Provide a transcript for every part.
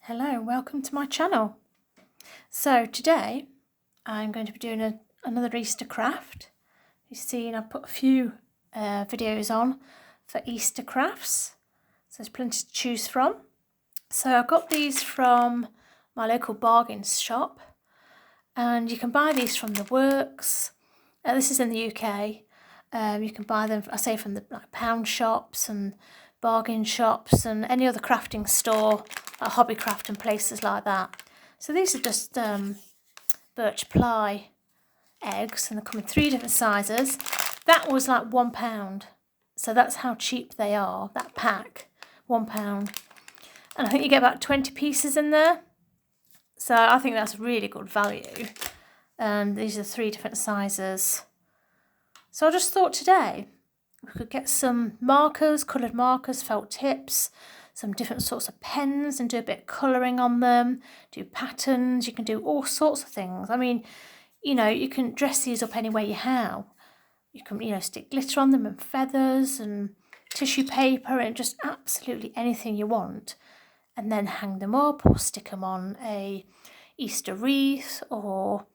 Hello, welcome to my channel. So today I'm going to be doing another Easter craft. You've seen I've put a few videos on for Easter crafts, so there's plenty to choose from. So I got these from my local bargain shop, and you can buy these from the Works. This is in the UK. You can buy them, I say, from the pound shops and bargain shops and any other crafting store, like Hobbycraft and places like that. So these are just birch ply eggs, and they come in 3 different sizes. That was like £1, so that's how cheap they are. That pack, £1, and I think you get about 20 pieces in there. So I think that's really good value. And these are 3 different sizes. So I just thought today we could get some markers, coloured markers, felt tips, some different sorts of pens, and do a bit of colouring on them, do patterns. You can do all sorts of things. I mean, you know, you can dress these up any way you how. You can, you know, stick glitter on them and feathers and tissue paper and just absolutely anything you want, and then hang them up or stick them on a Easter wreath or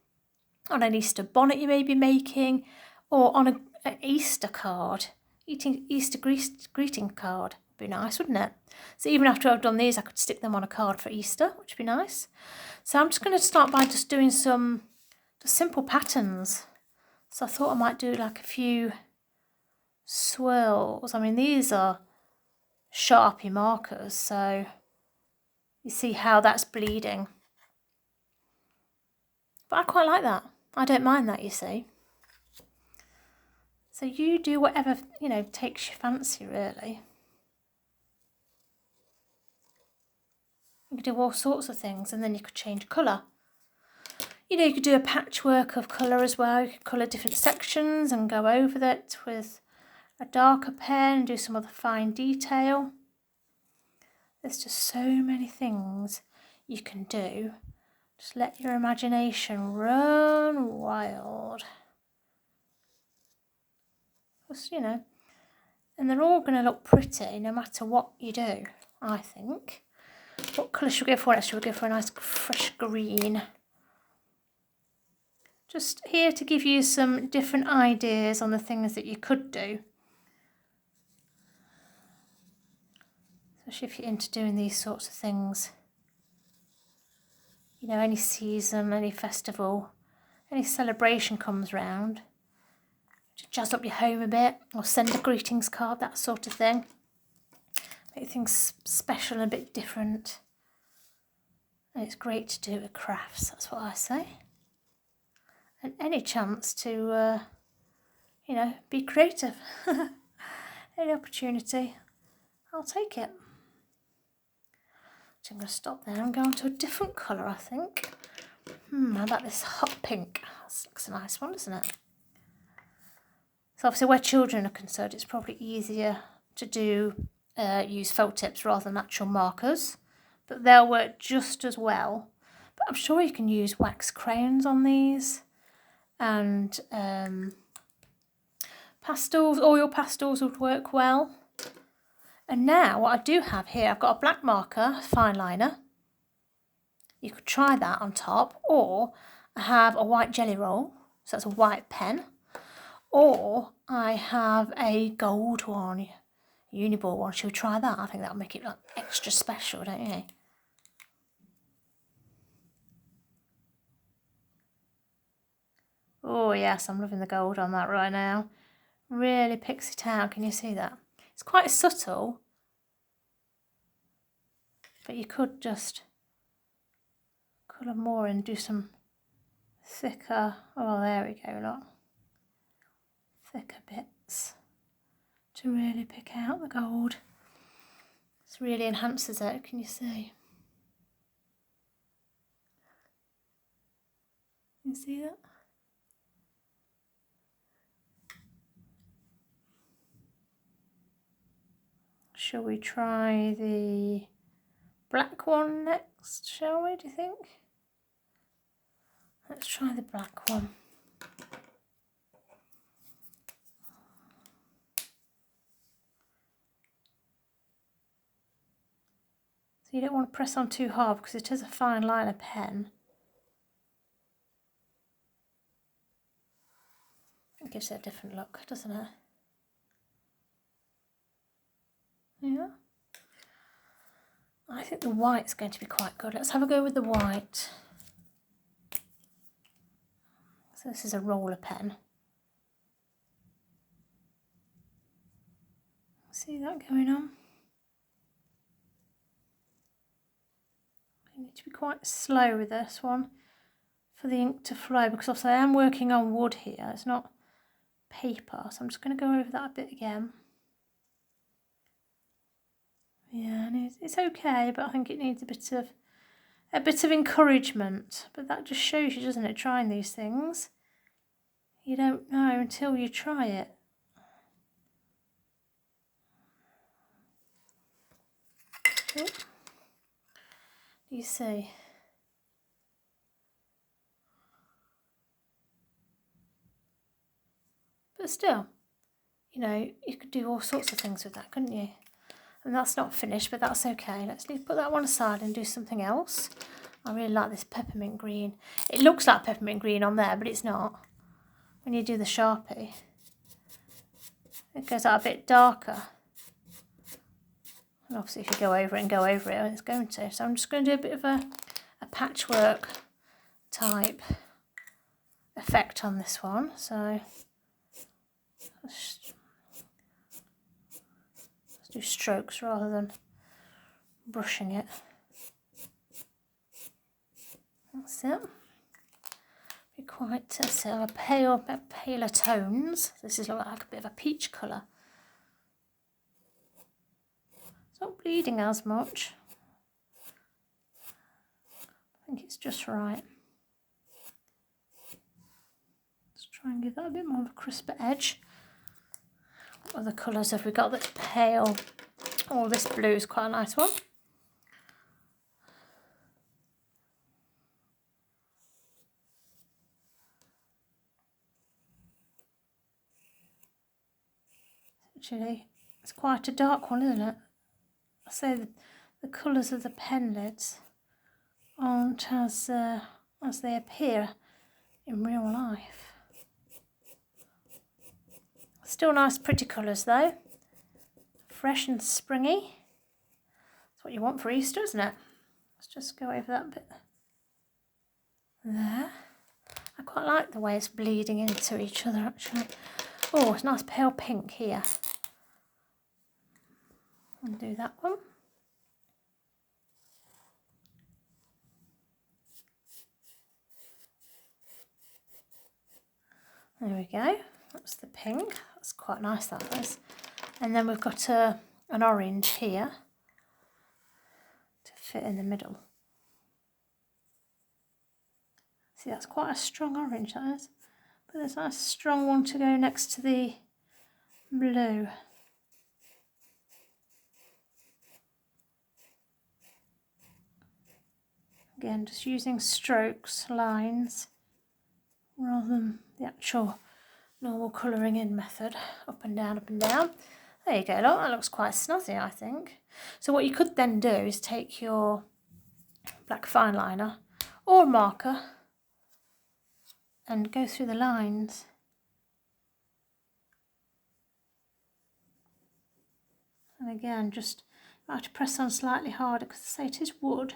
on an Easter bonnet you may be making, or on an Easter card, Easter greeting card. Would be nice, wouldn't it? So even after I've done these, I could stick them on a card for Easter, which would be nice. So I'm just going to start by just doing some just simple patterns. So I thought I might do like a few swirls. I mean, these are Sharpie markers, so you see how that's bleeding. But I quite like that. I don't mind that, you see. So you do whatever, you know, takes your fancy, really. You could do all sorts of things, and then you could change colour. You know, you could do a patchwork of colour as well. You could colour different sections and go over that with a darker pen and do some other fine detail. There's just so many things you can do. Just let your imagination run wild. Just, you know, and they're all going to look pretty no matter what you do, I think. What colour should we go for next? Should we go for a nice fresh green? Just here to give you some different ideas on the things that you could do. Especially if you're into doing these sorts of things. You know, any season, any festival, any celebration comes round. To jazz up your home a bit, or send a greetings card, that sort of thing. Make things special and a bit different. And it's great to do with crafts, that's what I say. And any chance to, you know, be creative. Any opportunity, I'll take it. So I'm going to stop there and go on to a different colour, I think. How about this hot pink? That looks a nice one, doesn't it? So obviously where children are concerned, it's probably easier to do use felt tips rather than actual markers. But they'll work just as well. But I'm sure you can use wax crayons on these. And pastels, oil pastels would work well. And now what I do have here, I've got a black marker, fineliner. You could try that on top, or I have a white jelly roll, so that's a white pen, or I have a gold one, uniball one. Should we try that? I think that'll make it like extra special, don't you? Oh yes, I'm loving the gold on that right now. Really picks it out, can you see that? It's quite subtle, but you could just colour more and do some thicker, oh there we go, look. Thicker bits to really pick out the gold. This really enhances it, can you see? Can you see that? Shall we try the black one next, shall we, do you think? Let's try the black one. So you don't want to press on too hard because it is a fine liner pen. It gives it a different look, doesn't it? Yeah. I think the white's going to be quite good. Let's have a go with the white. So this is a roller pen. See that going on? You need to be quite slow with this one for the ink to flow, because obviously I am working on wood here, it's not paper, so I'm just going to go over that a bit again. Yeah, and it's okay, but I think it needs a bit of encouragement. But that just shows you, doesn't it, trying these things. You don't know until you try it. Oh. You see? But still, you know, you could do all sorts of things with that, couldn't you? And that's not finished, but that's okay. Let's put that one aside and do something else. I really like this peppermint green. It looks like peppermint green on there, but it's not. When you do the Sharpie, it goes out a bit darker. And obviously if you go over it and go over it, it's going to. So I'm just going to do a bit of a patchwork type effect on this one. So let's do strokes rather than brushing it. That's it. Be quite sort of paler tones. This is like a bit of a peach colour. It's not bleeding as much. I think it's just right. Let's try and give that a bit more of a crisper edge. What other colours have we got that's pale? Oh, this blue is quite a nice one. Actually, it's quite a dark one, isn't it? I say the colours of the pen lids aren't as they appear in real life. Still nice pretty colours though. Fresh and springy. That's what you want for Easter, isn't it? Let's just go over that bit there. I quite like the way it's bleeding into each other actually. Oh, it's a nice pale pink here. And do that one. There we go. That's the pink. That's quite nice, that is. And then we've got an orange here to fit in the middle. See, that's quite a strong orange, that is. But there's a nice strong one to go next to the blue. Again, just using strokes, lines, rather than the actual normal colouring in method. Up and down, up and down. There you go, look, that looks quite snazzy, I think. So what you could then do is take your black fineliner or marker and go through the lines. And again, just I have to press on slightly harder because I say it is wood.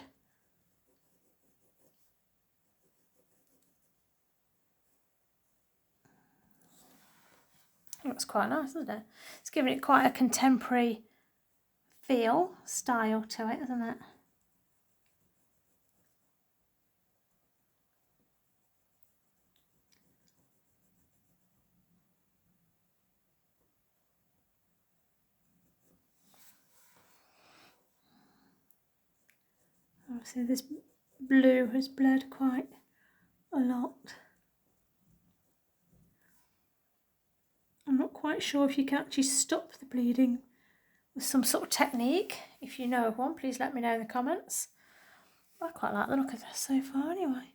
It looks quite nice, doesn't it? It's giving it quite a contemporary style to it, isn't it? Obviously this blue has bled quite a lot. I'm not quite sure if you can actually stop the bleeding with some sort of technique. If you know of one, please let me know in the comments. I quite like the look of this so far anyway.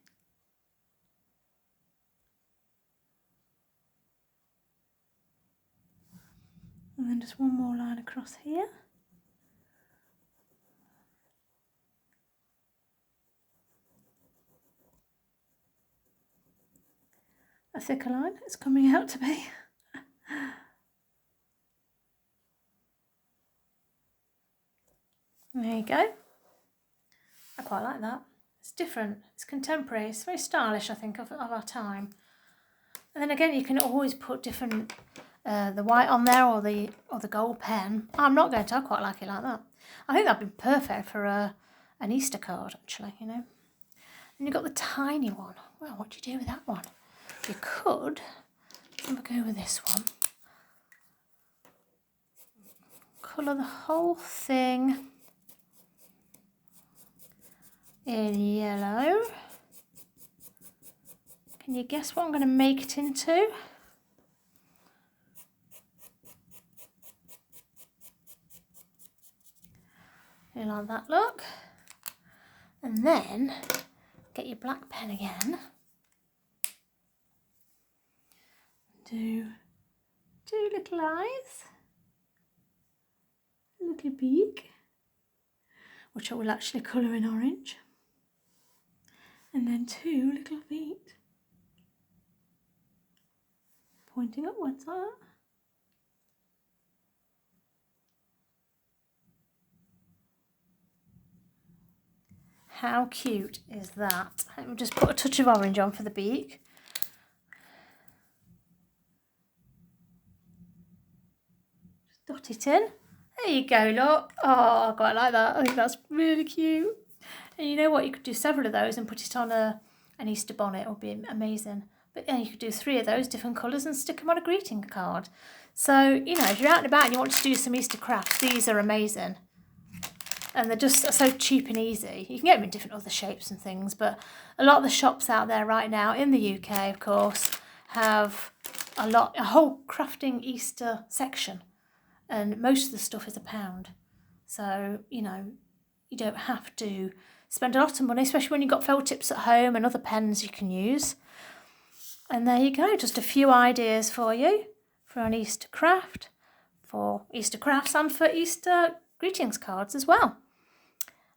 And then just one more line across here. a thicker line it's coming out to be. There you go. I quite like that. It's different, it's contemporary, it's very stylish, I think, of our time. And then again, you can always put different, the white on there or the gold pen. I'm not going to, I quite like it like that. I think that'd be perfect for an Easter card, actually, you know. And you've got the tiny one. Well, what do you do with that one? You could, have a go with this one. Colour the whole thing in yellow. Can you guess what I'm going to make it into? You like that look? And then get your black pen again. Do two little eyes, a little beak, which I will actually colour in orange, and then two little feet pointing upwards like that. How cute is that? Let me just put a touch of orange on for the beak. Just dot it in. There you go, look. Oh, I quite like that. I think that's really cute. And you know what? You could do several of those and put it on an Easter bonnet. It would be amazing. But yeah, you could do 3 of those different colours and stick them on a greeting card. So, you know, if you're out and about and you want to do some Easter crafts, these are amazing. And they're just so cheap and easy. You can get them in different other shapes and things, but a lot of the shops out there right now, in the UK, of course, have a whole crafting Easter section. And most of the stuff is £1. So, you know, you don't have to spend a lot of money, especially when you've got felt tips at home and other pens you can use. And there you go, just a few ideas for you for an Easter craft, for Easter crafts and for Easter greetings cards as well.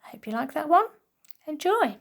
I hope you like that one. Enjoy.